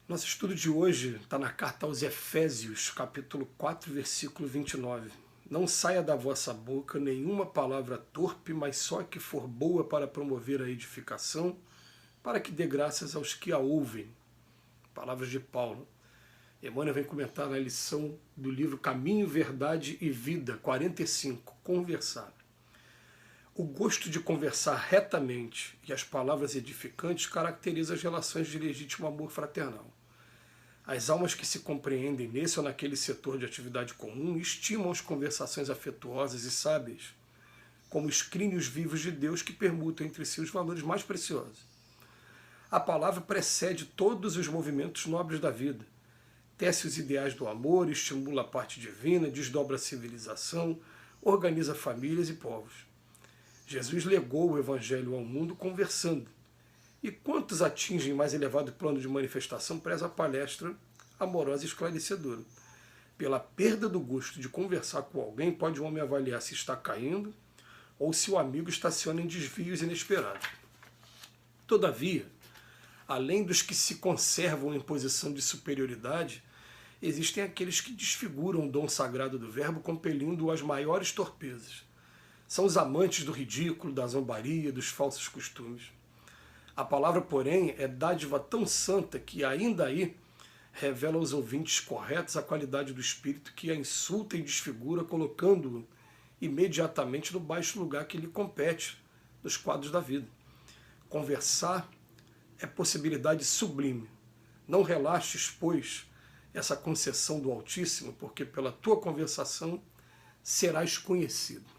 Nosso estudo de hoje está na carta aos Efésios, capítulo 4, versículo 29. Não saia da vossa boca nenhuma palavra torpe, mas só a que for boa para promover a edificação, para que dê graças aos que a ouvem. Palavras de Paulo. Emmanuel vem comentar na lição do livro Caminho, Verdade e Vida, 45, Conversar. O gosto de conversar retamente e as palavras edificantes caracteriza as relações de legítimo amor fraternal. As almas que se compreendem nesse ou naquele setor de atividade comum estimam as conversações afetuosas e sábias como escrínios vivos de Deus que permutam entre si os valores mais preciosos. A palavra precede todos os movimentos nobres da vida, tece os ideais do amor, estimula a parte divina, desdobra a civilização, organiza famílias e povos. Jesus legou o Evangelho ao mundo conversando. E quantos atingem mais elevado plano de manifestação preza a palestra amorosa e esclarecedora? Pela perda do gosto de conversar com alguém, pode o homem avaliar se está caindo ou se o amigo estaciona em desvios inesperados. Todavia, além dos que se conservam em posição de superioridade, existem aqueles que desfiguram o dom sagrado do verbo, compelindo-o às maiores torpezas. São os amantes do ridículo, da zombaria, dos falsos costumes. A palavra, porém, é dádiva tão santa que, ainda aí, revela aos ouvintes corretos a qualidade do espírito que a insulta e desfigura, colocando-o imediatamente no baixo lugar que lhe compete nos quadros da vida. Conversar é possibilidade sublime. Não relaxes, pois, essa concessão do Altíssimo, porque pela tua conversação serás conhecido.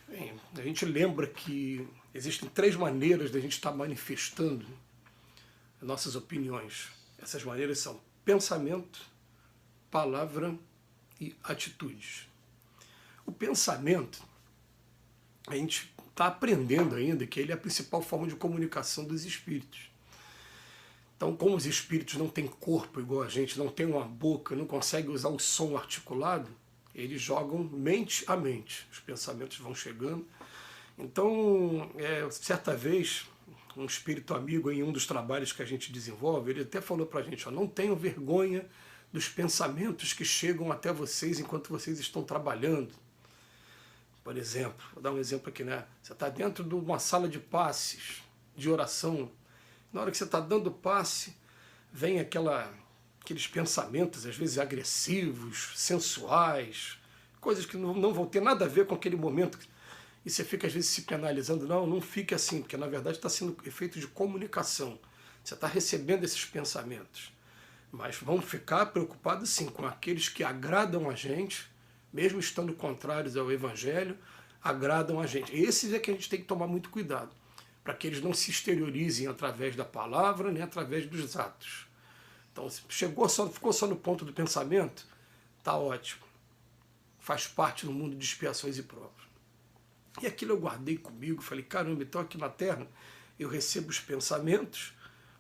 Bem, a gente lembra que existem três maneiras de a gente estar manifestando nossas opiniões. Essas maneiras são pensamento, palavra e atitudes. O pensamento, a gente está aprendendo ainda que ele é a principal forma de comunicação dos espíritos. Então, como os espíritos não têm corpo igual a gente, não têm uma boca, não conseguem usar o som articulado, eles jogam mente a mente. Os pensamentos vão chegando. Então, certa vez, um espírito amigo em um dos trabalhos que a gente desenvolve, ele até falou para a gente, não tenham vergonha dos pensamentos que chegam até vocês enquanto vocês estão trabalhando. Por exemplo, vou dar um exemplo aqui, né? Você está dentro de uma sala de passes, de oração. Na hora que você está dando passe, vem aqueles pensamentos, às vezes agressivos, sensuais, coisas que não vão ter nada a ver com aquele momento. E você fica, às vezes, se penalizando. Não fique assim, porque, na verdade, está sendo efeito de comunicação. Você está recebendo esses pensamentos. Mas vamos ficar preocupados, sim, com aqueles que agradam a gente, mesmo estando contrários ao Evangelho, agradam a gente. Esses é que a gente tem que tomar muito cuidado, para que eles não se exteriorizem através da palavra, nem através dos atos. Então, se ficou só no ponto do pensamento, está ótimo. Faz parte do mundo de expiações e provas. E aquilo eu guardei comigo, falei, caramba, então aqui na Terra eu recebo os pensamentos,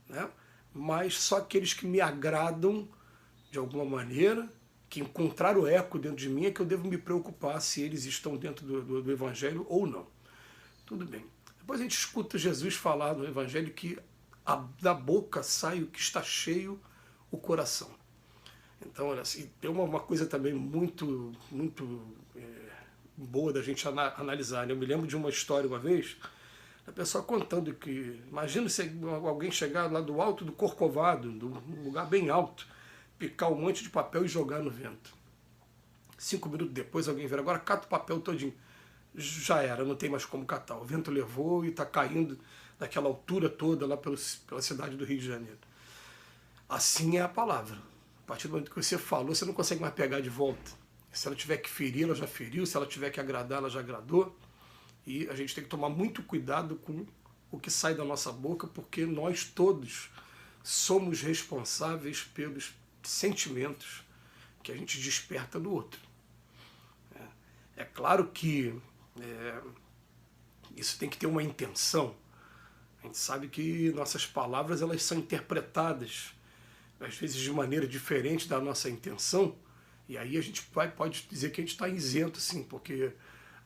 né? Mas só aqueles que me agradam de alguma maneira, que encontraram eco dentro de mim, é que eu devo me preocupar se eles estão dentro do Evangelho ou não. Tudo bem. Depois a gente escuta Jesus falar no Evangelho que da boca sai o que está cheio, o coração. Então, olha, assim, tem uma coisa também muito boa da gente analisar, né? Eu me lembro de uma história uma vez, a pessoa contando que, imagina se alguém chegar lá do alto do Corcovado, num lugar bem alto, picar um monte de papel e jogar no vento. 5 minutos depois alguém vira, agora cata o papel todinho. Já era, não tem mais como catar. O vento levou e está caindo daquela altura toda lá pela cidade do Rio de Janeiro. Assim é a palavra. A partir do momento que você falou, você não consegue mais pegar de volta. Se ela tiver que ferir, ela já feriu. Se ela tiver que agradar, ela já agradou. E a gente tem que tomar muito cuidado com o que sai da nossa boca, porque nós todos somos responsáveis pelos sentimentos que a gente desperta no outro. É claro que isso tem que ter uma intenção. A gente sabe que nossas palavras elas são interpretadas, às vezes de maneira diferente da nossa intenção, e aí a gente pode dizer que a gente está isento, sim, porque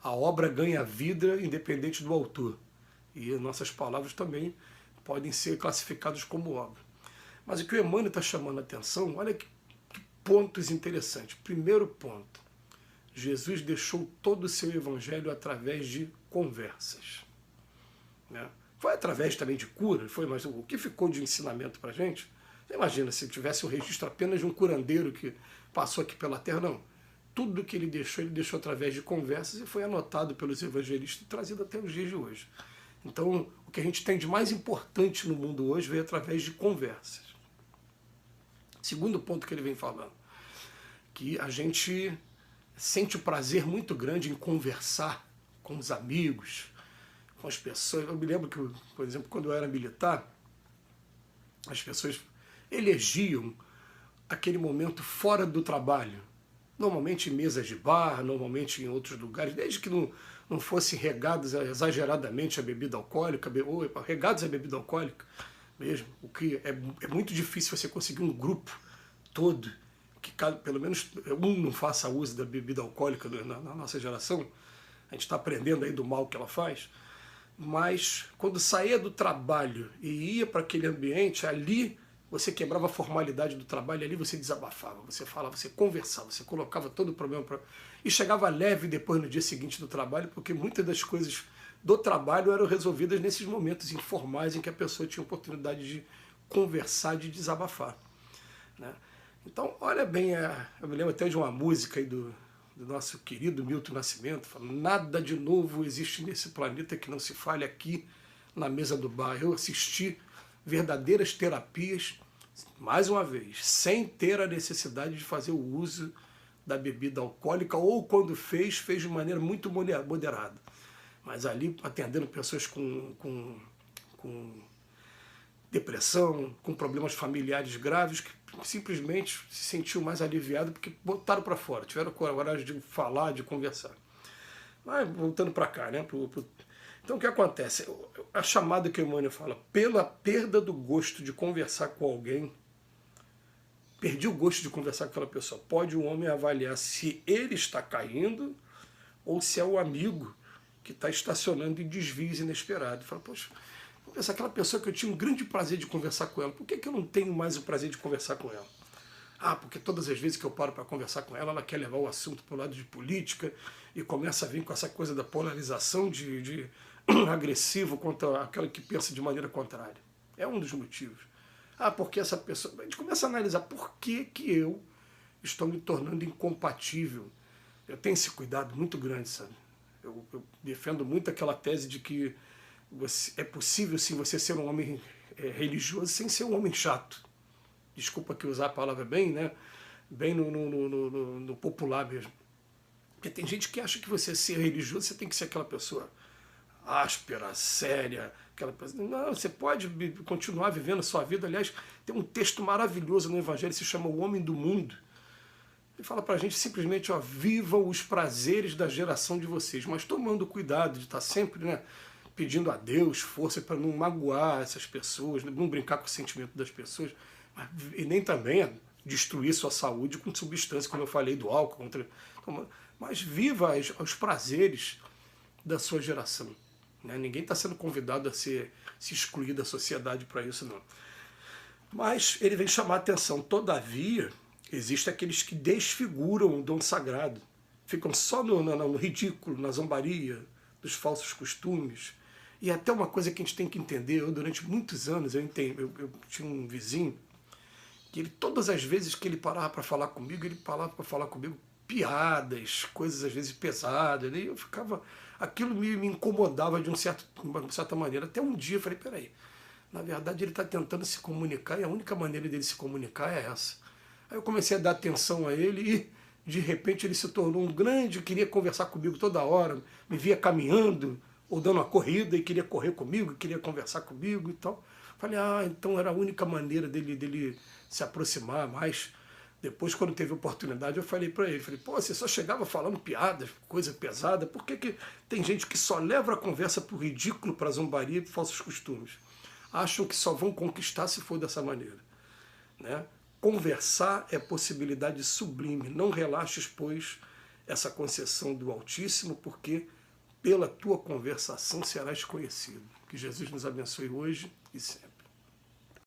a obra ganha vida independente do autor. E nossas palavras também podem ser classificados como óbvios. Mas o que o Emmanuel está chamando a atenção, olha que pontos interessantes. Primeiro ponto, Jesus deixou todo o seu evangelho através de conversas. Né? Foi através também de cura, foi, mas o que ficou de ensinamento para a gente? Você imagina se tivesse um registro apenas de um curandeiro que passou aqui pela terra, não. Tudo que ele deixou através de conversas e foi anotado pelos evangelistas e trazido até os dias de hoje. Então, o que a gente tem de mais importante no mundo hoje veio através de conversas. Segundo ponto que ele vem falando, que a gente sente um prazer muito grande em conversar com os amigos, com as pessoas. Eu me lembro que, por exemplo, quando eu era militar, as pessoas elegiam aquele momento fora do trabalho, normalmente em mesas de bar, normalmente em outros lugares, desde que não fosse regados exageradamente a bebida alcoólica, ou regados a bebida alcoólica mesmo, o que é muito difícil você conseguir um grupo todo, que pelo menos um não faça uso da bebida alcoólica na nossa geração. A gente está aprendendo aí do mal que ela faz, mas quando saía do trabalho e ia para aquele ambiente, ali você quebrava a formalidade do trabalho, ali você desabafava, você falava, você conversava, você colocava todo o problema e chegava leve depois no dia seguinte do trabalho, porque muitas das coisas do trabalho eram resolvidas nesses momentos informais em que a pessoa tinha oportunidade de conversar, de desabafar. Né? Então, olha bem, eu me lembro até de uma música aí do nosso querido Milton Nascimento, falando: nada de novo existe nesse planeta que não se fale aqui na mesa do bar. Eu assisti verdadeiras terapias, mais uma vez, sem ter a necessidade de fazer o uso da bebida alcoólica, ou quando fez de maneira muito moderada. Mas ali atendendo pessoas com depressão, com problemas familiares graves, que simplesmente se sentiu mais aliviado porque botaram para fora, tiveram coragem de falar, de conversar. Mas voltando para cá, né? Então o que acontece? A chamada que o Emmanuel fala, pela perda do gosto de conversar com alguém, perdi o gosto de conversar com aquela pessoa, pode o homem avaliar se ele está caindo ou se é o amigo que está estacionando em desvios inesperados. Fala, poxa, aquela pessoa que eu tinha um grande prazer de conversar com ela, por que eu não tenho mais o prazer de conversar com ela? Ah, porque todas as vezes que eu paro para conversar com ela, ela quer levar o assunto para o lado de política e começa a vir com essa coisa da polarização de agressivo contra aquela que pensa de maneira contrária. É um dos motivos. Ah, porque essa pessoa... A gente começa a analisar por que eu estou me tornando incompatível. Eu tenho esse cuidado muito grande, sabe? Eu defendo muito aquela tese de que é possível, sim, você ser um homem religioso sem ser um homem chato. Desculpa que usar a palavra bem, né? Bem no popular mesmo. Porque tem gente que acha que você ser religioso, você tem que ser aquela pessoa áspera, séria, aquela pessoa... Não, você pode continuar vivendo a sua vida. Aliás, tem um texto maravilhoso no Evangelho, se chama O Homem do Mundo. Ele fala pra gente simplesmente, ó, vivam os prazeres da geração de vocês, mas tomando cuidado de estar sempre, né, pedindo a Deus força para não magoar essas pessoas, não brincar com o sentimento das pessoas, e nem também destruir sua saúde com substância, como eu falei, do álcool, mas viva os prazeres da sua geração. Né? Ninguém está sendo convidado a se excluir da sociedade para isso, não. Mas ele vem chamar a atenção, todavia, existem aqueles que desfiguram o dom sagrado, ficam só no ridículo, na zombaria, dos falsos costumes. E até uma coisa que a gente tem que entender, eu durante muitos anos, eu tinha um vizinho, que ele, todas as vezes que ele parava para falar comigo, ele parava para falar comigo piadas, coisas às vezes pesadas, e eu ficava, aquilo me incomodava de uma certa maneira. Até um dia eu falei, peraí, na verdade ele está tentando se comunicar e a única maneira dele se comunicar é essa. Aí eu comecei a dar atenção a ele e de repente ele se tornou um grande, queria conversar comigo toda hora, me via caminhando ou dando uma corrida e queria correr comigo, queria conversar comigo e tal. Falei, então era a única maneira dele se aproximar mais. Depois, quando teve oportunidade, eu falei para ele, pô, você só chegava falando piadas, coisa pesada, por que tem gente que só leva a conversa para o ridículo, para a zombaria e para falsos costumes? Acham que só vão conquistar se for dessa maneira. Né? Conversar é possibilidade sublime, não relaxes, pois, essa concessão do Altíssimo, porque pela tua conversação serás conhecido. Que Jesus nos abençoe hoje e sempre.